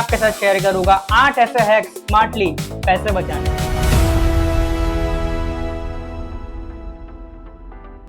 आपके साथ शेयर करूंगा 8 ऐसे हैक्स स्मार्टली पैसे बचाने।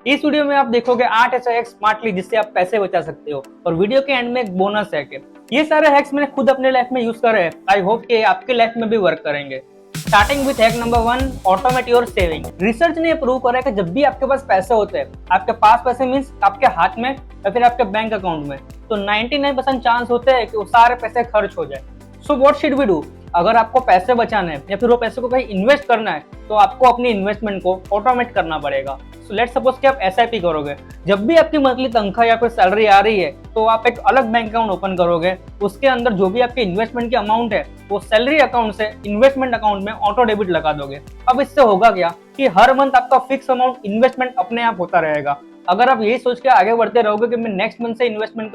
इस वीडियो में आप देखोगे 8 ऐसे हैक्स स्मार्टली जिससे आप पैसे बचा सकते हो, और वीडियो के एंड में एक बोनस हैक है। ये सारे हैक्स मैंने खुद अपने लाइफ में यूज करे हैं। आई होप कि आपके लाइफ में भी वर्क करेंगे। Starting with hack number 1, automate your saving. Research ने प्रूव करा है कि जब भी आपके पास पैसे होते हैं, आपके पास पैसे मींस आपके हाथ में या फिर आपके बैंक अकाउंट में, तो 99% चांस होते हैं कि वो सारे पैसे खर्च हो जाए। So what should we do? अगर आपको पैसे बचाने हैं या फिर वो पैसे को कहीं इन्वेस्ट करना है, तो आपको अपनी इन्वेस्टमेंट को ऑटोमेट करना पड़ेगा। सो लेट्स सपोज कि आप एसआईपी करोगे। जब भी आपकी मंथली तनख्वाह या फिर सैलरी आ रही है, तो आप एक अलग बैंक अकाउंट ओपन करोगे। उसके अंदर जो भी आपकी इन्वेस्टमेंट की अमाउंट है, वो सैलरी अकाउंट से इन्वेस्टमेंट अकाउंट में ऑटो डेबिट लगा दोगे। अब इससे होगा क्या कि हर मंथ आपका फिक्स अमाउंट इन्वेस्टमेंट अपने आप होता रहेगा। अगर आप यही सोच के आगे बढ़ते रहोगे कि मैं नेक्स्ट मंथ से इन्वेस्टमेंट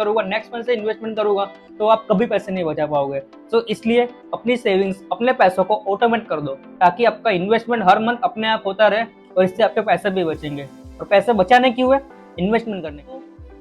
करूंगा, तो आप कभी पैसे नहीं बचा पाओगे। तो इसलिए अपनी सेविंग्स, अपने पैसों को ऑटोमेट कर दो, ताकि आपका इन्वेस्टमेंट हर मंथ अपने आप होता रहे, और इससे आपके पैसे भी बचेंगे। और पैसे बचाने क्यों है? इन्वेस्टमेंट करने।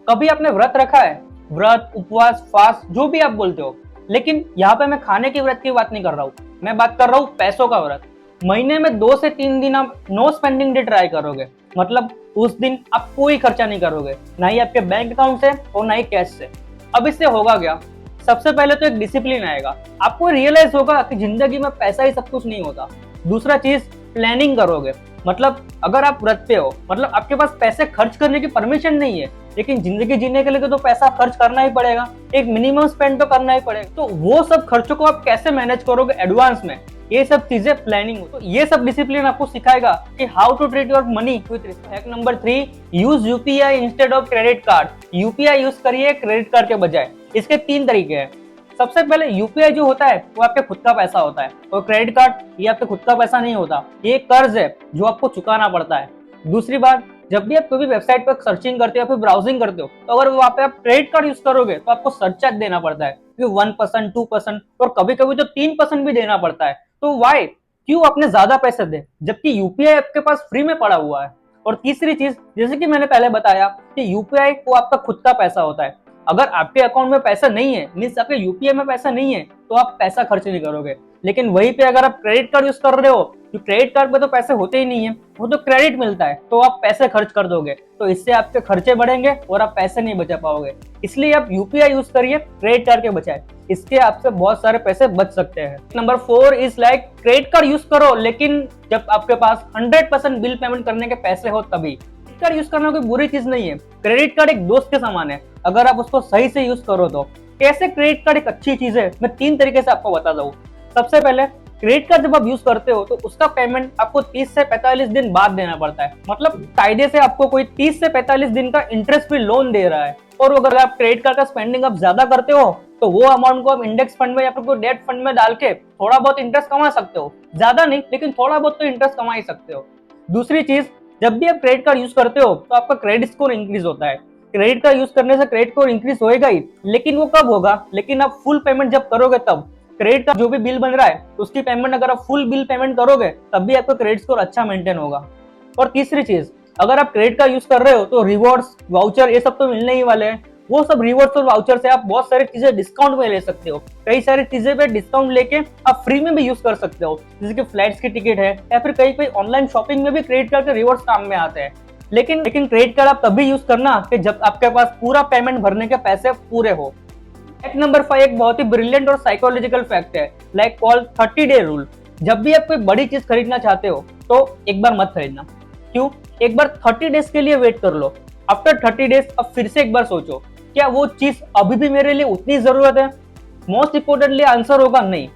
कभी आपने व्रत रखा है? व्रत, उपवास, फास्ट, जो भी आप बोलते हो, लेकिन यहाँ पे मैं खाने के व्रत की बात नहीं कर रहा हूँ। मैं बात कर रहा हूँ पैसों का व्रत। महीने में 2 से 3 दिन आप नो स्पेंडिंग डे ट्राई करोगे। मतलब उस दिन आप कोई खर्चा नहीं करोगे, ना ही आपके बैंक अकाउंट से और ना ही कैश से। अब इससे होगा क्या? सबसे पहले तो एक डिसिप्लिन आएगा। आपको रियलाइज होगा कि जिंदगी में पैसा ही सब कुछ नहीं होता। दूसरा चीज, प्लानिंग करोगे। मतलब अगर आप व्रत पे हो, मतलब आपके पास पैसे खर्च करने की परमिशन नहीं है, लेकिन जिंदगी जीने के लिए तो पैसा खर्च करना ही पड़ेगा। एक मिनिमम स्पेंड तो करना ही पड़ेगा। तो वो सब खर्चों को आप कैसे मैनेज करोगे एडवांस में, ये सब चीजें प्लानिंग। तो ये सब डिसिप्लिन आपको सिखाएगा कि how to treat your money with respect. Hack number 3, use UPI instead of credit card. UPI use करिए क्रेडिट कार्ड के बजाय। इसके 3 तरीके हैं। सबसे पहले, यूपीआई जो होता है वो आपके खुद का पैसा होता है, और क्रेडिट कार्ड ये आपके खुद का पैसा नहीं होता, ये कर्ज है जो आपको चुकाना पड़ता है। दूसरी बात, जब भी आप कोई भी वेबसाइट पर सर्चिंग करते हो या फिर ब्राउजिंग करते हो, तो अगर वहां पे आप क्रेडिट कार्ड यूज करोगे तो आपको सरचार्ज देना पड़ता है, 1%, 2% और कभी कभी तो 3% भी देना पड़ता है। तो वाई, क्यों अपने ज्यादा पैसे दे जबकि यूपीआई आपके पास फ्री में पड़ा हुआ है। और तीसरी चीज, जैसे कि मैंने पहले बताया कि यूपीआई वो आपका खुद का पैसा होता है। अगर आपके अकाउंट में पैसा नहीं है, मींस आपके यूपीआई में पैसा नहीं है, तो आप पैसा खर्च नहीं करोगे। लेकिन वहीं पे अगर आप क्रेडिट कार्ड यूज कर रहे हो, तो क्रेडिट कार्ड पे तो पैसे होते ही नहीं है, वो तो क्रेडिट मिलता है, तो आप पैसे खर्च कर दोगे। तो इससे आपके खर्चे बढ़ेंगे और आप पैसे नहीं बचा पाओगे। इसलिए आप यूपीआई यूज करिए क्रेडिट कार्ड के बजाय। इसके आपसे बहुत सारे पैसे बच सकते हैं। Number 4 is like, credit card use करो, लेकिन जब आपके पास 100% बिल पेमेंट करने के पैसे हो तभी। क्रेडिट कार्ड यूज करना कोई बुरी चीज नहीं है। क्रेडिट कार्ड एक दोस्त के समान है, अगर आप उसको सही से यूज करो तो। कैसे क्रेडिट कार्ड एक अच्छी चीज है, मैं 3 तरीके से आपको बता दूं। सबसे पहले, क्रेडिट कार्ड जब आप यूज करते हो तो उसका पेमेंट आपको 30 से 45 दिन बाद देना पड़ता है। मतलब कायदे से आपको कोई 30 से 45 दिन का इंटरेस्ट फ्री लोन दे रहा है। और अगर आप क्रेडिट कार्ड का स्पेंडिंग आप ज्यादा करते हो, तो वो अमाउंट को आप इंडेक्स फंड में या फिर कोई डेट फंड में डाल के थोड़ा बहुत इंटरेस्ट कमा सकते हो। ज्यादा नहीं, लेकिन थोड़ा बहुत तो इंटरेस्ट कमा ही सकते हो। दूसरी चीज, जब भी आप क्रेडिट कार्ड यूज करते हो तो आपका क्रेडिट स्कोर इंक्रीज होता है। क्रेडिट कार्ड यूज करने से क्रेडिट स्कोर इंक्रीज होएगा ही, लेकिन वो कब होगा? लेकिन आप फुल पेमेंट जब करोगे तब। क्रेडिट का जो भी बिल बन रहा है उसकी पेमेंट अगर आप फुल बिल पेमेंट करोगे, तब भी आपका क्रेडिट स्कोर अच्छा मेंटेन होगा। और तीसरी चीज, अगर आप क्रेडिट कार्ड यूज कर रहे हो तो रिवॉर्ड्स, वाउचर, ये सब तो मिलने ही वाले हैं। वो सब रिवॉर्ड्स और वाउचर से आप बहुत सारी चीजें डिस्काउंट में ले सकते हो। कई सारी चीजें पे डिस्काउंट लेके आप फ्री में भी यूज कर सकते हो, जैसे कि फ्लाइट्स की टिकट है, या फिर कहीं ऑनलाइन शॉपिंग में भी क्रेडिट कार्ड के रिवॉर्ड्स काम में आते हैं। लेकिन क्रेडिट कार्ड आप तभी यूज करना कि जब आपके पास पूरा पेमेंट भरने के पैसे पूरे हो। फैक्ट नंबर 5 एक बहुत ही ब्रिलियंट और साइकोलॉजिकल फैक्ट है, लाइक कॉल्ड 30 डे रूल। जब भी आप कोई बड़ी चीज खरीदना चाहते हो तो एक बार मत खरीदना। क्यों? एक बार 30 डेज के लिए वेट कर लो। आफ्टर 30 डेज अब फिर से एक बार सोचो, क्या वो चीज अभी भी मेरे लिए उतनी जरूरत है? मोस्ट इंपोर्टेंटली आंसर होगा नहीं।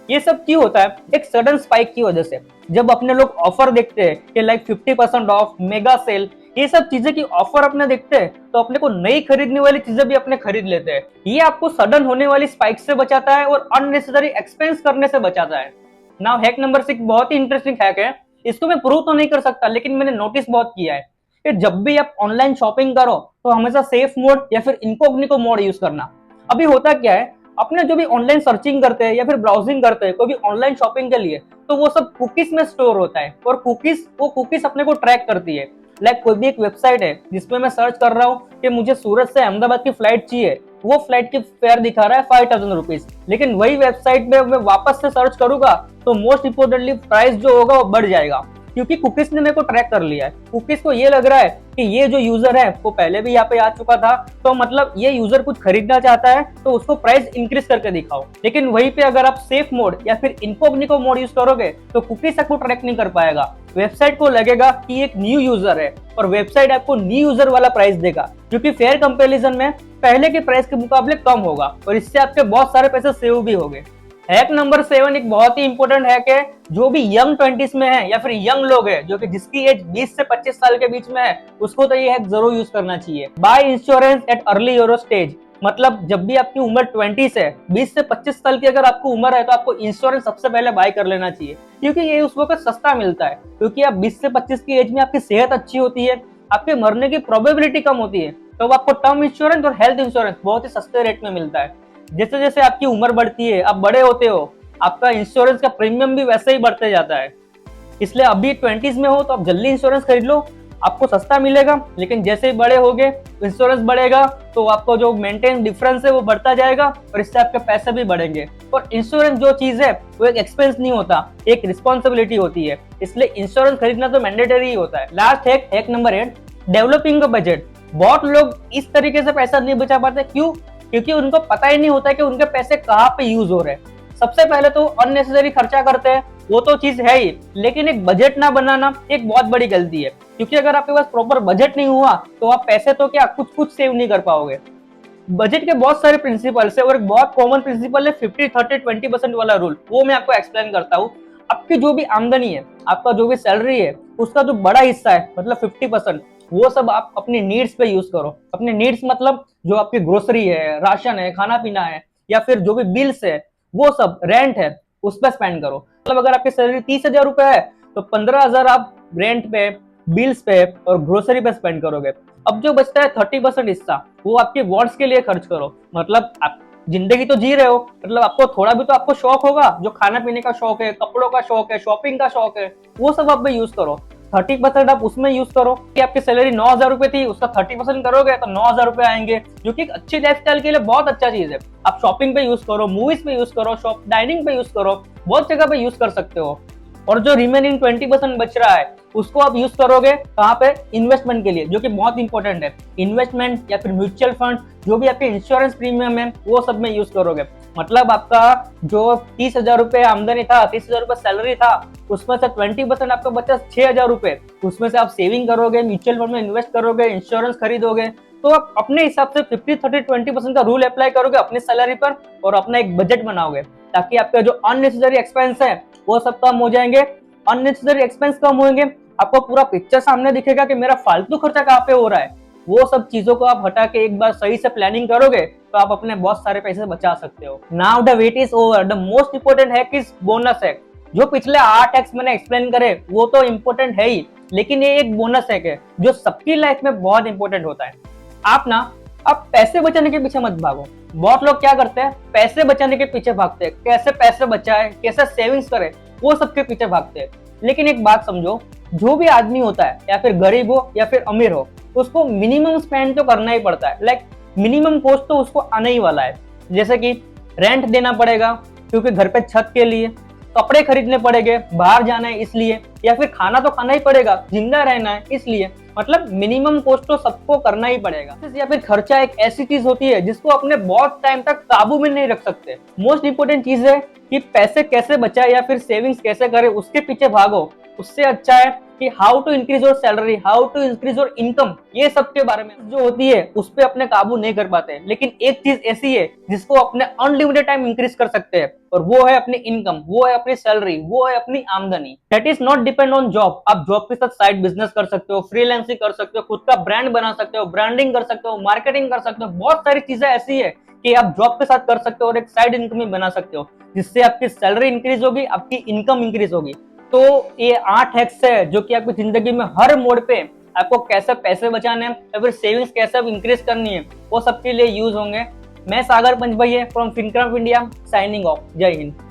ये सब क्यों होता है? एक सडन स्पाइक की वजह से। जब अपने लोग ऑफर देखते हैं कि लाइक 50% ऑफ, मेगा सेल, ये सब चीजें की ऑफर अपने देखते हैं, तो अपने को नई खरीदने वाली चीजें भी अपने खरीद लेते हैं। ये आपको सडन होने वाली स्पाइक से बचाता है और अननेसेसरी एक्सपेंस करने से बचाता है। नाउ हैक नंबर 6 बहुत ही इंटरेस्टिंग हैक है। इसको मैं प्रूव तो नहीं कर सकता, लेकिन मैंने नोटिस बहुत किया है कि जब भी आप ऑनलाइन शॉपिंग करो तो हमेशा सेफ मोड या फिर इनकॉग्निटो मोड यूज करना। अभी होता क्या है, अपने जो भी ऑनलाइन सर्चिंग करते हैं या फिर ब्राउजिंग करते हैं कोई भी ऑनलाइन शॉपिंग के लिए, तो वो सब कुकीज में स्टोर होता है, और कुकीज अपने को ट्रैक करती है। लाइक कोई भी एक वेबसाइट है जिसमें मैं सर्च कर रहा हूँ कि मुझे सूरत से अहमदाबाद की फ्लाइट चाहिए, वो फ्लाइट की फेयर दिखा रहा है 5000 रुपीज, लेकिन वही वेबसाइट में मैं वापस से सर्च करूंगा तो मोस्ट इंपोर्टेंटली प्राइस जो होगा वो बढ़ जाएगा, क्योंकि कुकीज ने मेरे को ट्रैक कर लिया है। कुकीज को ये लग रहा है कि ये जो यूजर है वो पहले भी यहाँ पे आ चुका था, तो मतलब ये यूजर कुछ खरीदना चाहता है तो उसको प्राइस इंक्रीज करके दिखाओ। लेकिन वहीं पे अगर आप सेफ मोड या फिर इनकॉग्निटो मोड यूज करोगे तो कुकीज आपको ट्रैक नहीं कर पाएगा। वेबसाइट को लगेगा कि एक न्यू यूजर है और वेबसाइट आपको न्यू यूजर वाला प्राइस देगा, क्योंकि फेयर कंपैरिजन में पहले के प्राइस के मुकाबले कम होगा और इससे आपके बहुत सारे पैसे सेव भी होंगे। हैक नंबर 7 एक बहुत ही इंपॉर्टेंट हैक है, जो भी यंग 20s में है या फिर यंग लोग है जो कि जिसकी एज 20 से 25 साल के बीच में है, उसको तो ये हैक जरूर यूज करना चाहिए। Buy insurance at early your stage, मतलब जब भी आपकी उम्र 20 है, 20 से 25 साल की अगर आपको उम्र है तो आपको इंश्योरेंस सबसे पहले बाय कर लेना चाहिए, क्योंकि ये उस वक्त सस्ता मिलता है। क्योंकि आप 20 से 25 की एज में आपकी सेहत अच्छी होती है, आपके मरने की प्रोबेबिलिटी कम होती है, तो आपको टर्म इंश्योरेंस और हेल्थ इंश्योरेंस बहुत ही सस्ते रेट में मिलता है। जैसे जैसे आपकी उम्र बढ़ती है, आप बड़े होते हो, आपका इंश्योरेंस का प्रीमियम भी वैसे ही बढ़ते जाता है। इसलिए अभी 20s में हो तो आप जल्दी इंश्योरेंस खरीद लो, आपको सस्ता मिलेगा। लेकिन जैसे ही बड़े होगे इंश्योरेंस बढ़ेगा तो आपको जो मेंटेन डिफरेंस है वो बढ़ता जाएगा और इससे आपके पैसे भी बढ़ेंगे। और इंश्योरेंस जो चीज है वो एक एक्सपेंस नहीं होता, एक रिस्पॉन्सिबिलिटी होती है, इसलिए इंश्योरेंस खरीदना तो मैंडेटरी ही होता है। Last hack number 8, developing a budget. बहुत लोग इस तरीके से पैसा नहीं बचा पाते, क्यों? क्योंकि उनको पता ही नहीं होता कि उनके पैसे कहाँ पे यूज हो रहे हैं। सबसे पहले तो अननेसेसरी खर्चा करते हैं, वो तो चीज है ही, लेकिन एक बजट ना बनाना एक बहुत बड़ी गलती है, क्योंकि अगर आपके पास प्रॉपर बजट नहीं हुआ तो आप पैसे तो क्या कुछ सेव नहीं कर पाओगे। बजट के बहुत सारे प्रिंसिपल्स है और एक बहुत कॉमन प्रिंसिपल है 50-30-20% वाला रूल, वो मैं आपको एक्सप्लेन करता हूँ। आपकी जो भी आमदनी है, आपका जो भी सैलरी है, उसका जो बड़ा हिस्सा है मतलब 50%, वो सब आप अपनी नीड्स पे यूज करो। अपने नीड्स मतलब जो आपकी ग्रोसरी है, राशन है, खाना पीना है, या फिर जो भी बिल्स है, वो सब, रेंट है, उस पर स्पेंड करो। मतलब अगर आपकी सैलरी 30,000 रुपए है तो 15,000 आप रेंट पे, बिल्स पे और ग्रोसरी पे स्पेंड करोगे। अब जो बचता है 30% हिस्सा, वो आपके वॉन्ट्स के लिए खर्च करो। मतलब आप जिंदगी तो जी रहे हो, मतलब आपको थोड़ा भी तो आपको शौक होगा, जो खाना पीने का शौक है, कपड़ों का शौक है, शॉपिंग का शौक है, वो सब आप में यूज करो। 30% आप उसमें यूज करो कि आपकी सैलरी 9,000 रुपए थी, उसका 30% करोगे तो 9,000 रुपए आएंगे, जो कि एक अच्छी लाइफस्टाइल के लिए बहुत अच्छा चीज है। आप शॉपिंग पे यूज करो, मूवीज पे यूज करो, शॉप डाइनिंग पे यूज करो, बहुत जगह पे यूज कर सकते हो। और जो रिमेनिंग 20% बच रहा है उसको आप यूज करोगे कहाँ पे? इन्वेस्टमेंट के लिए, जो कि बहुत इंपॉर्टेंट है। इन्वेस्टमेंट या फिर म्यूचुअल फंड, जो भी आपके इंश्योरेंस प्रीमियम है, वो सब में यूज करोगे। मतलब आपका जो 30,000 रुपए आमदनी था, 30,000 रुपए सैलरी था, उसमें से 20% आपको बचा 6,000 रुपए, उसमें से आप सेविंग करोगे, म्यूचुअल फंड में इन्वेस्ट करोगे, इंश्योरेंस खरीदोगे, तो आप अपने हिसाब से 50-30-20% का रूल अप्लाई करोगे अपनी सैलरी पर और अपना एक बजट बनाओगे, ताकि आपका जो अननेसेसरी एक्सपेंस है वो सब कम हो जाएंगे। अननेसेसरी एक्सपेंस कम होंगे, आपको पूरा पिक्चर सामने दिखेगा कि मेरा फालतू खर्चा कहाँ पे हो रहा है। वो सब चीजों को आप हटा के एक बार सही से प्लानिंग करोगे तो आप अपने बहुत सारे पैसे बचा सकते हो। Now the wait is over, the most important hack is bonus hack. जो पिछले 8 हैक्स मैंने एक्सप्लेन करे वो तो इंपॉर्टेंट है ही, लेकिन ये एक बोनस हैक है जो सबकी लाइफ में बहुत इंपॉर्टेंट होता है। आप पैसे बचाने के पीछे मत भागो। बहुत लोग क्या करते हैं, पैसे बचाने के पीछे भागते हैं, कैसे पैसे बचाए, कैसे सेविंग्स करे, वो सबके पीछे भागते हैं। लेकिन एक बात समझो, जो भी आदमी होता है, या फिर गरीब हो या फिर अमीर हो, उसको मिनिमम स्पेंड तो करना ही पड़ता है। लाइक मिनिमम कॉस्ट तो उसको आने ही वाला है। जैसे कि रेंट देना पड़ेगा क्योंकि घर पे छत के लिए, कपड़े खरीदने पड़ेंगे, बाहर जाना है इसलिए, या फिर खाना तो खाना ही पड़ेगा, जिंदा रहना है इसलिए। मतलब मिनिमम कॉस्ट तो सबको करना ही पड़ेगा। या फिर खर्चा एक ऐसी चीज होती है जिसको अपने बहुत टाइम तक काबू में नहीं रख सकते। मोस्ट इंपोर्टेंट चीज है कि पैसे कैसे बचाए या फिर सेविंग्स कैसे करे, उसके पीछे भागो। उससे अच्छा है कि how to increase your salary, how to increase your income, ये सब के बारे में जो होती है उस पर अपने काबू नहीं कर पाते। लेकिन एक चीज ऐसी है जिसको अपने अनलिमिटेड टाइम इंक्रीज कर सकते हैं, और वो है अपनी इनकम, वो है अपनी सैलरी, वो है अपनी आमदनी। That is not depend on job. आप जॉब के साथ साइड बिजनेस कर सकते हो, फ्रीलांसिंग कर सकते हो, खुद का ब्रांड बना सकते हो, ब्रांडिंग कर सकते हो, मार्केटिंग कर सकते हो। बहुत सारी चीजें ऐसी है कि आप जॉब के साथ कर सकते हो और एक साइड इनकम भी बना सकते हो, जिससे आपकी सैलरी इंक्रीज होगी, आपकी इनकम इंक्रीज होगी। तो ये 8 हैक्स है जो कि आपकी जिंदगी में हर मोड पे आपको कैसे पैसे बचाने हैं या फिर सेविंग्स कैसे इंक्रीज करनी है, वो सबके लिए यूज होंगे। मैं सागर Panchbhaiya from फिनक्रम India signing off. जय हिंद।